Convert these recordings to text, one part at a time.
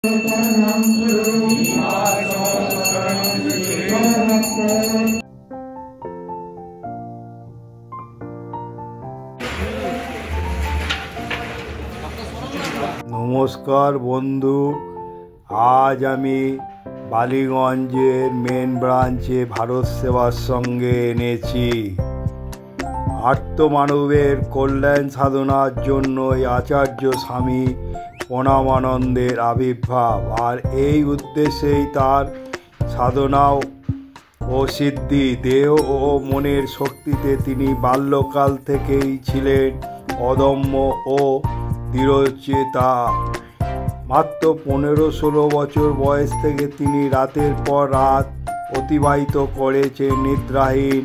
নমস্কার বন্ধু, আজ আমি বালিগঞ্জের মেন ব্রাঞ্চে ভারত সেবাশ্রমে এনেছি। আর্তমানবের কল্যাণ সাধনার জন্যই আচার্য স্বামী প্রণবানন্দের আবির্ভাব, আর এই উদ্দেশ্যেই তার সাধনা ও সিদ্ধি। দেহ ও মনের শক্তিতে তিনি বাল্যকাল থেকেই ছিলেন অদম্য ও দৃঢ়চেতা। মাত্র 15-16 বছর বয়স থেকে তিনি রাতের পর রাত অতিবাহিত করেছেন নিদ্রাহীন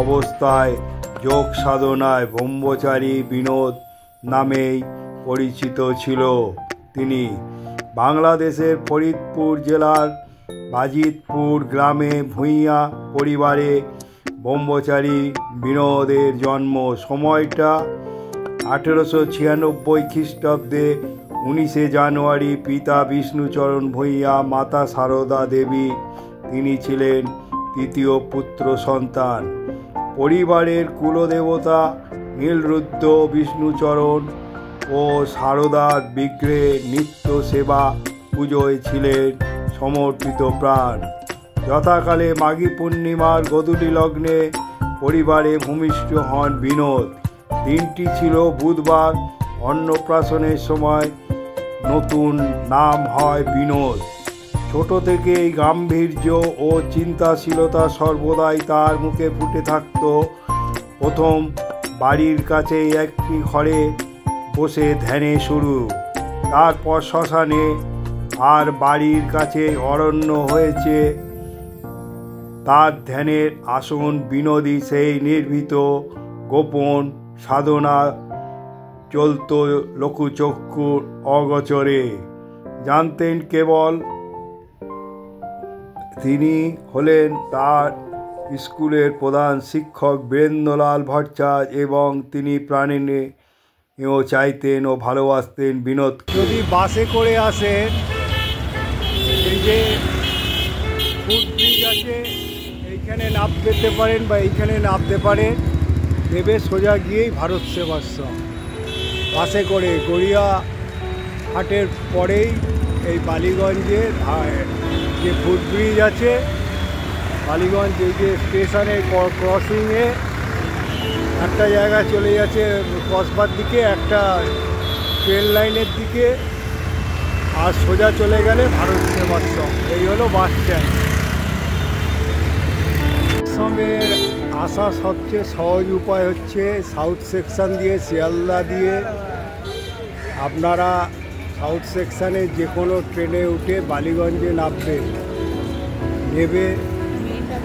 অবস্থায় যোগ সাধনায়। ব্রহ্মচারী বিনোদ নামেই পরিচিত ছিল তিনি। বাংলাদেশের ফরিদপুর জেলার বাজিতপুর গ্রামে ভূঁইয়া পরিবারে ব্রহ্মচারী বিনোদের জন্ম। সময়টা 1896 খ্রিস্টাব্দে 19 জানুয়ারি। পিতা বিষ্ণুচরণ ভূঁইয়া, মাতা সারদা দেবী। তিনি ছিলেন তৃতীয় পুত্র সন্তান। পরিবারের কুলদেবতা নীলরুদ্র বিষ্ণুচরণ ও সারদার বিগ্রহে নিত্য সেবা পুজোয় ছিলেন সমর্পিত প্রাণ। যথাকালে মাঘী পূর্ণিমার গোধূলি লগ্নে পরিবারে ভূমিষ্ঠ হন বিনোদ। দিনটি ছিল বুধবার। অন্নপ্রাশনের সময় নতুন নাম হয় বিনোদ। ছোট থেকেই গাম্ভীর্য ও চিন্তাশীলতা সর্বদাই তার মুখে ফুটে থাকত। প্রথম বাড়ির কাছে একটি ঘরে বসে ধ্যানে শুরু, তারপর শ্মশানে, আর বাড়ির কাছে অরণ্য হয়েছে তার ধ্যানের আসন। বিনোদী সেই নির্ভীত গোপন সাধনা চলত লঘুচক্ষুর অগোচরে। জানতেন কেবল তিনি হলেন তার স্কুলের প্রধান শিক্ষক বীরেন্দ্রলাল ভট্টাচার্য, এবং তিনি প্রাণেও চাইতেন ও ভালোবাসতেন বিনোদ। যদি বাসে করে আসেন, এই যে ফুটব্রিজ আছে, এইখানে নামতে পারেন বা এইখানে নামতে পারেন, নেবে সোজা গিয়েই ভারত সেবাশ্রম। বাসে করে গড়িয়াহাটের পরেই এই বালিগঞ্জের যে ফুটব্রিজ আছে, বালিগঞ্জ এই যে স্টেশনের ক্রসিংয়ে একটা জায়গা চলে যাচ্ছে কসবার দিকে, একটা ট্রেন লাইনের দিকে, আর সোজা চলে গেলে ভারত সেবাশ্রম। এই হলো বাস স্ট্যান্ড। আশ্রমের আসা সবচেয়ে সহজ উপায় হচ্ছে সাউথ সেকশন দিয়ে, শিয়ালদা দিয়ে। আপনারা সাউথ সেকশানে যে কোনো ট্রেনে উঠে বালিগঞ্জে নামবেন। নেবে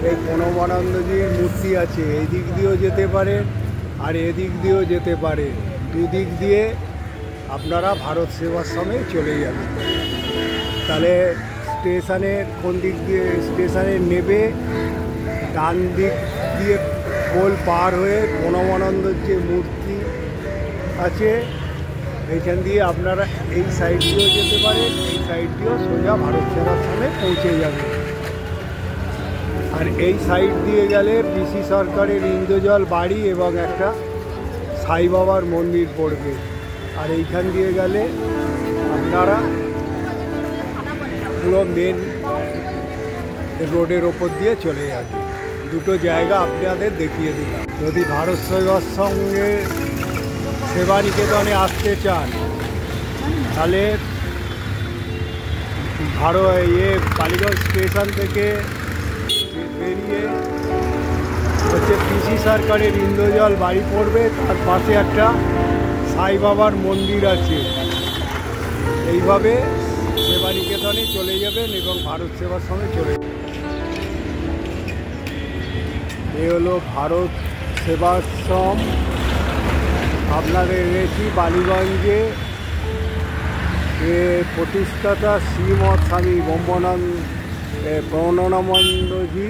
এই প্রণবানন্দজির মূর্তি আছে, এই দিক দিয়েও যেতে পারেন আর এদিক দিয়েও যেতে পারেন। দুদিক দিয়ে আপনারা ভারত সেবাশ্রমে চলে যাবেন। তাহলে স্টেশনের কোন দিক দিয়ে স্টেশনে নেবে, ডান দিক দিয়ে পোল পার হয়ে প্রণবানন্দর যে মূর্তি আছে এইখান দিয়ে আপনারা এই সাইড দিয়েও যেতে পারেন, এই সাইড দিয়েও সোজা ভারত সেবাশ্রমে পৌঁছে যাবে। আর এই সাইড দিয়ে গেলে পিসি সরকারের ইন্দ্রজল বাড়ি এবং একটা সাই বাবার মন্দির পড়বে। আর এইখান দিয়ে গেলে আপনারা পুরো মেন রোডের ওপর দিয়ে চলে যাবে। দুটো জায়গা আপনাদের দেখিয়ে দিলাম। যদি ভারত সেবাশ্রমে সেবা নিকেতনে আসতে চান, তাহলে বালিগঞ্জ স্টেশন থেকে বেরিয়ে হচ্ছে পিসি সরকারের ইন্দ্রজল বাড়ি পড়বে, তার পাশে একটা সাই বাবার মন্দির আছে। এইভাবে সেবা নিকেতনে চলে যাবেন এবং ভারত সেবাশ্রমে চলে যাবেন। এ হলো ভারত সেবাশ্রম। আপনাদের এনেছি বালিগঞ্জে। প্রতিষ্ঠাতা শ্রীমৎ স্বামী প্রণবানন্দজি।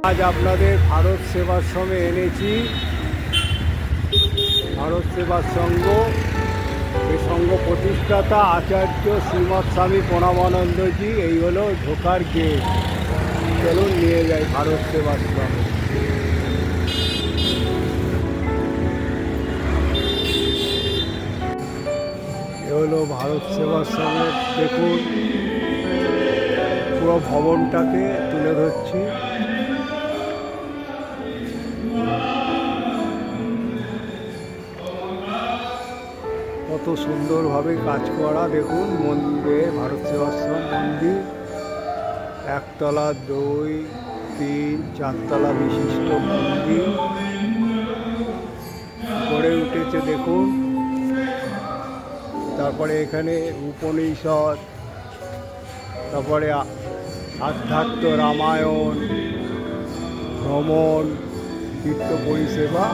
আজ আপনাদের ভারত সেবাশ্রমে এনেছি। ভারত সেবাশ্রম এই সংঘ প্রতিষ্ঠাতা আচার্য শ্রীমৎ স্বামী প্রণবানন্দজি। এই হলো ঢোকার গেট। চলুন নিয়ে যাই ভারত সেবাশ্রমে। এ হলো ভারত সেবাশ্রমের, দেখুন পুরো ভবনটাকে তুলে ধরছি। কত সুন্দরভাবে কাজ করা, দেখুন মন্দিরে, ভারত সেবাশ্রম মন্দির একতলা, 2, 3, 4 তলা বিশিষ্ট মন্দির গড়ে উঠেছে দেখুন। তারপরে এখানে উপনিষদ, তারপরে আধ্যাত্ম, রামায়ণ, ভ্রমণ, তীর্থ পরিষেবা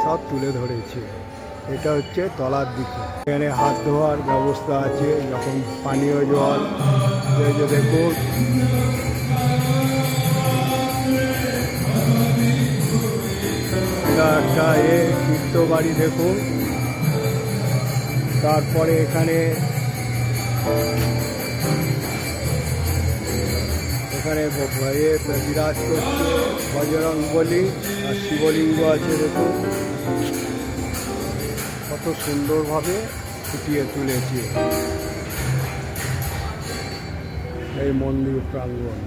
সব তুলে ধরেছে। এটা হচ্ছে তলার দিকে। এখানে হাত ধোয়ার ব্যবস্থা আছে, যখন পানীয় জল। এই যে দেখুন এটা একটা তীর্থ বাড়ি দেখুন। তারপরে এখানে বিরাজ করছে বজরংবলী, আর শিবলিঙ্গ আছে দেখুন। কত সুন্দরভাবে ফুটিয়ে তুলেছে এই মন্দির প্রাঙ্গণ।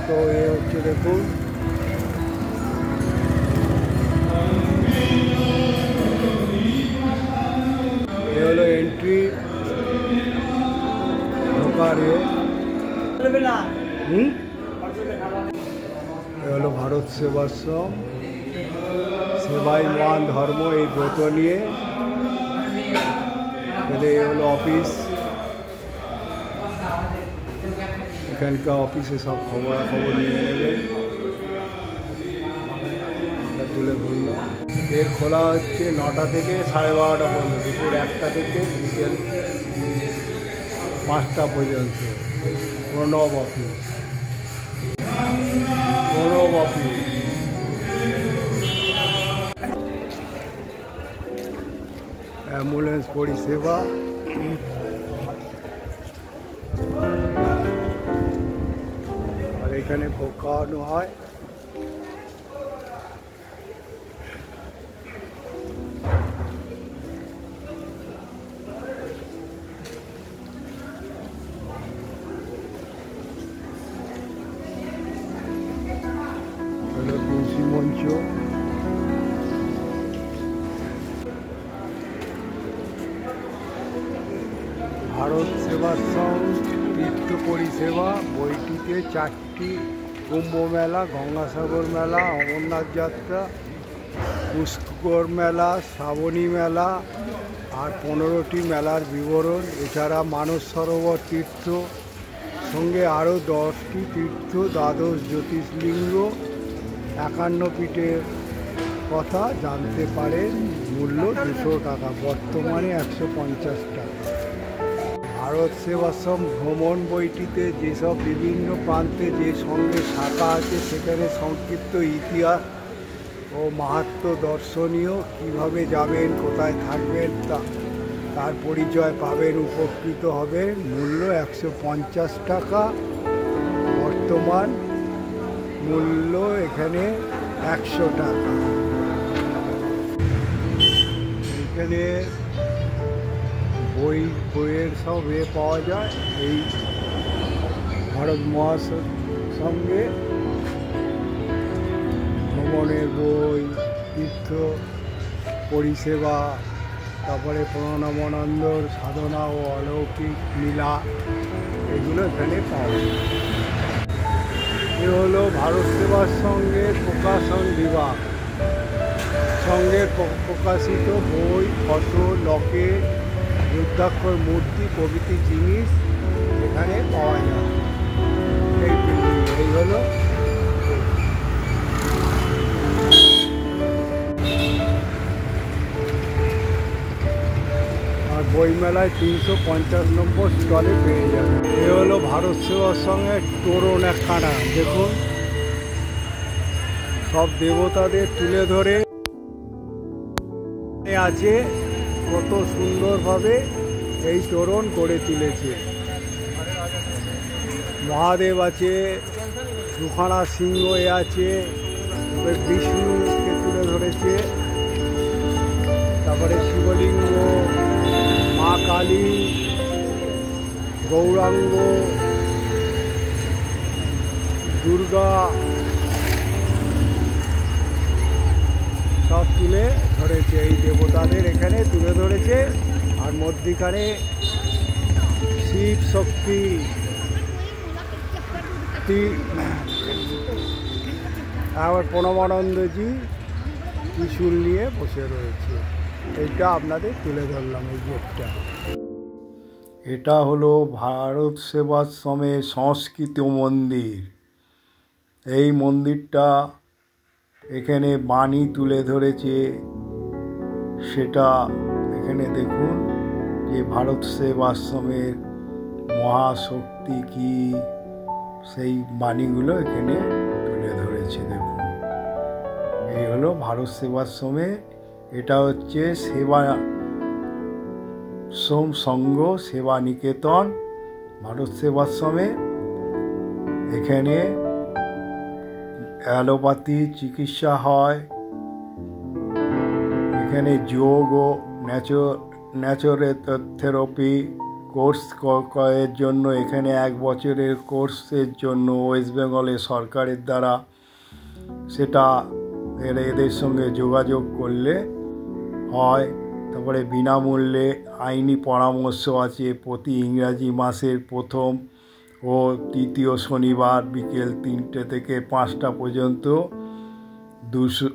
তো এ হচ্ছে দেখুন এ হলো এন্ট্রি, ঢোকার এ হলো ভারত সেবাশ্রম। সেবাই মহান ধর্ম, এই ব্রত নিয়ে। এ হলো অফিস, এখানকার অফিসে সব খবরাখবর নিয়ে নেবে, তুলে ধরলাম। এর খোলা হচ্ছে 9টা থেকে 12:30 পর্যন্ত, দুপুর 1টা থেকে বিকেল 5টা পর্যন্ত। প্রণব অফিস, অ্যাম্বুলেন্স পরিষেবা। আর এখানে ভোগ খাওয়ানো হয়। তুলসী মঞ্চ, ভারত সেবাশ্রম তীর্থ পরিষেবা বইটিতে 4টি কুম্ভ মেলা, গঙ্গাসাগর মেলা, অমরনাথ যাত্রা, পুষ্কর মেলা, শ্রাবণী মেলা আর 15টি মেলার বিবরণ। এছাড়া মানস সরোবর তীর্থ, সঙ্গে আরও 10টি তীর্থ, 12 জ্যোতির্লিঙ্গ, 51 পীঠের কথা জানতে পারেন। মূল্য 200 টাকা, বর্তমানে 150 টাকা। ভারত সেবাশ্রম ভ্রমণ বইটিতে যেসব বিভিন্ন প্রান্তে যে সঙ্গে শাখা আছে, সেখানে সংক্ষিপ্ত ইতিহাস ও মাহাত্ম্য, দর্শনীয়, কীভাবে যাবেন, কোথায় থাকবেন তার পরিচয় পাবেন, উপকৃত হবেন। মূল্য 150 টাকা, বর্তমান মূল্য এখানে 100 টাকা। এখানে বইয়ের সব পাওয়া যায়। এই ভারত মহাসঙ্গে ভ্রমণের বই, তীর্থ পরিষেবা, তারপরে প্রণবানন্দর সাধনা ও অলৌকিক লীলা, এগুলো এখানে পাওয়া যায়। এ হলো ভারত সেবাশ্রমের প্রকাশন বিভাগ। সঙ্গে প্রকাশিত বই, ফটো, লকেট, রুদ্রাক্ষর মূর্তি প্রভৃতি জিনিস এখানে পাওয়া যায়। এই হলো আর বইমেলায় 350 নম্বর স্টলে পেয়ে যাবে। এ হলো ভারত সেবাশ্রমের তোরণ একখানা, দেখুন সব দেবতাদের তুলে ধরে আছে, কত সুন্দরভাবে এই তোরণ করে তুলেছে। মহাদেব আছে, দুখানা সিংহ আছে, বিষ্ণুকে তুলে ধরেছে, তারপরে শিবলিঙ্গ, মা কালী, গৌরাঙ্গ, দুর্গা সব তুলে ধরেছে। এই দেবতাদের এখানে তুলে ধরেছে। আর মধ্যিখানে শিব শক্তি আবার প্রণবানন্দজি ত্রিশূল নিয়ে বসে রয়েছে। এইটা আপনাদের তুলে ধরলাম এই গেটটা। এটা হলো ভারত সেবাশ্রমের সংস্কৃত মন্দির। এই মন্দিরটা এখানে বাণী তুলে ধরেছে, সেটা এখানে দেখুন যে ভারত সেবাশ্রমের মহাশক্তি কি, সেই বাণীগুলো এখানে তুলে ধরেছে। দেখুন, এই হলো ভারত সেবাশ্রমে। এটা হচ্ছে সেবা সোম সংঘ সেবা নিকেতন ভারত সেবাশ্রমে। এখানে অ্যালোপ্যাথি চিকিৎসা হয়, এখানে যোগ ও ন্যাচুরোথেরাপি কোর্স এর জন্য এখানে 1 বছরের কোর্সের জন্য ওয়েস্ট বেঙ্গলের সরকারের দ্বারা সেটা এদের সঙ্গে যোগাযোগ করলে হয়। তারপরে বিনামূল্যে আইনি পরামর্শ আছে প্রতি ইংরাজি মাসের প্রথম ও তৃতীয় শনিবার বিকেল 3টে থেকে 5টা পর্যন্ত 200।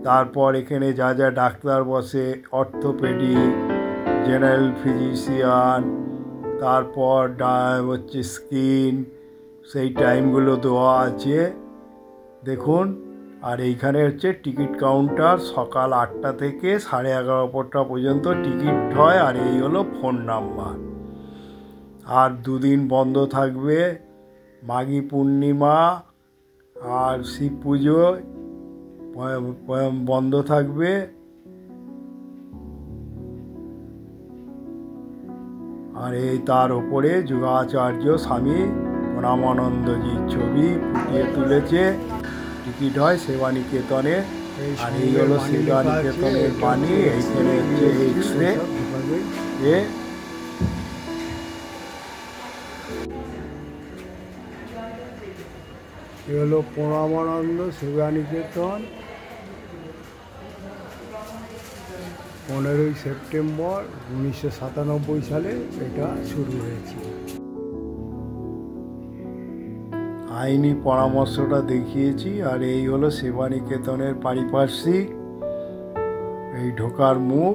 তারপর এখানে যা যা ডাক্তার বসে, অর্থোপেডিক, জেনারেল ফিজিশিয়ান, তারপর হচ্ছে স্কিন, সেই টাইমগুলো দেওয়া আছে দেখুন। আর এইখানে হচ্ছে টিকিট কাউন্টার, সকাল 8টা থেকে 11:30 পর্যন্ত টিকিট হয়। আর এই হলো ফোন নাম্বার। আর 2 দিন বন্ধ থাকবে, মাঘী পূর্ণিমা আর শিব পুজোয় বন্ধ থাকবে। আর এই তার ওপরে যুগাচার্য স্বামী প্রণবানন্দজির ছবি ফুটিয়ে তুলেছে। টিকিট হয় সেবা নিকেতনে। আর এই হলো সেবা নিকেতনের বাণী। এইখানে হচ্ছে এক্সরে এ হলো প্রণবানন্দ সেবা নিকেতন। 15ই সেপ্টেম্বর 1997 সালে এটা শুরু হয়েছে। আইনি পরামর্শটা দেখিয়েছি। আর এই হলো সেবা নিকেতনের পারিপার্শ্বিক, এই ঢোকার মুখ।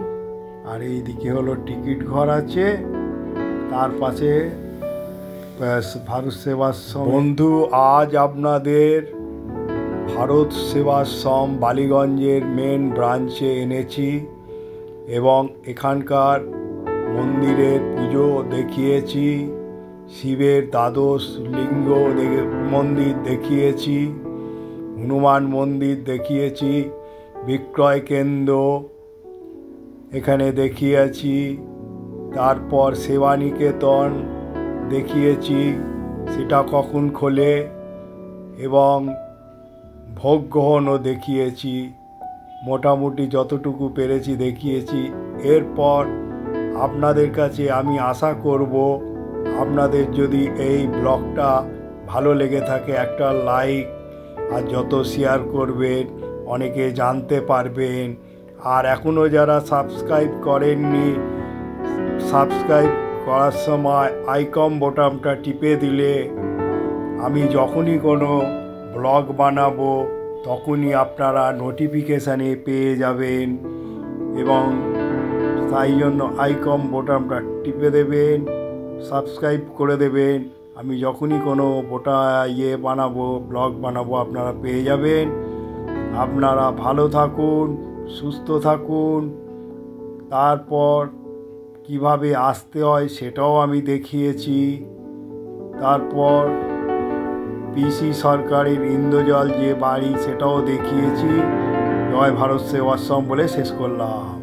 আর এই দিকে হলো টিকিট ঘর আছে, তার পাশে ভারত সেবাশ্রম। বন্ধু, আজ আপনাদের ভারত সেবাশ্রম বালিগঞ্জের মেন ব্রাঞ্চে এনেছি এবং এখানকার মন্দিরের পুজো দেখিয়েছি, শিবের 12 লিঙ্গ মন্দির দেখিয়েছি, হনুমান মন্দির দেখিয়েছি, বিক্রয় কেন্দ্র এখানে দেখিয়েছি, তারপর সেবা নিকেতন দেখিয়েছি সেটা কখন খোলে, এবং ভোগ গ্রহণও দেখিয়েছি। মোটামুটি যতটুকু পেরেছি দেখিয়েছি। এরপর আপনাদের কাছে আমি আশা করব, আপনাদের যদি এই ব্লগটা ভালো লেগে থাকে একটা লাইক, আর যত শেয়ার করবেন অনেকে জানতে পারবেন। আর এখনও যারা সাবস্ক্রাইব করেননি, সাবস্ক্রাইব করার সময় আইকন বোতামটা টিপে দিলে আমি যখনই কোনো ব্লগ বানাবো তখনই আপনারা নোটিফিকেশানে পেয়ে যাবেন। এবং তাই জন্য আইকন বোতামটা টিপে দেবেন, সাবস্ক্রাইব করে দেবেন। আমি যখনই কোনো বানাবো, ব্লগ বানাবো, আপনারা পেয়ে যাবেন। আপনারা ভালো থাকুন, সুস্থ থাকুন। তারপর কিভাবে আসতে হয় সেটাও আমি দেখিয়েছি। তারপর পিসি সরকারের ইন্দ্রজাল যে বাড়ি সেটাও দেখিয়েছি। জয় ভারত সেবাশ্রম বলে শেষ করলাম।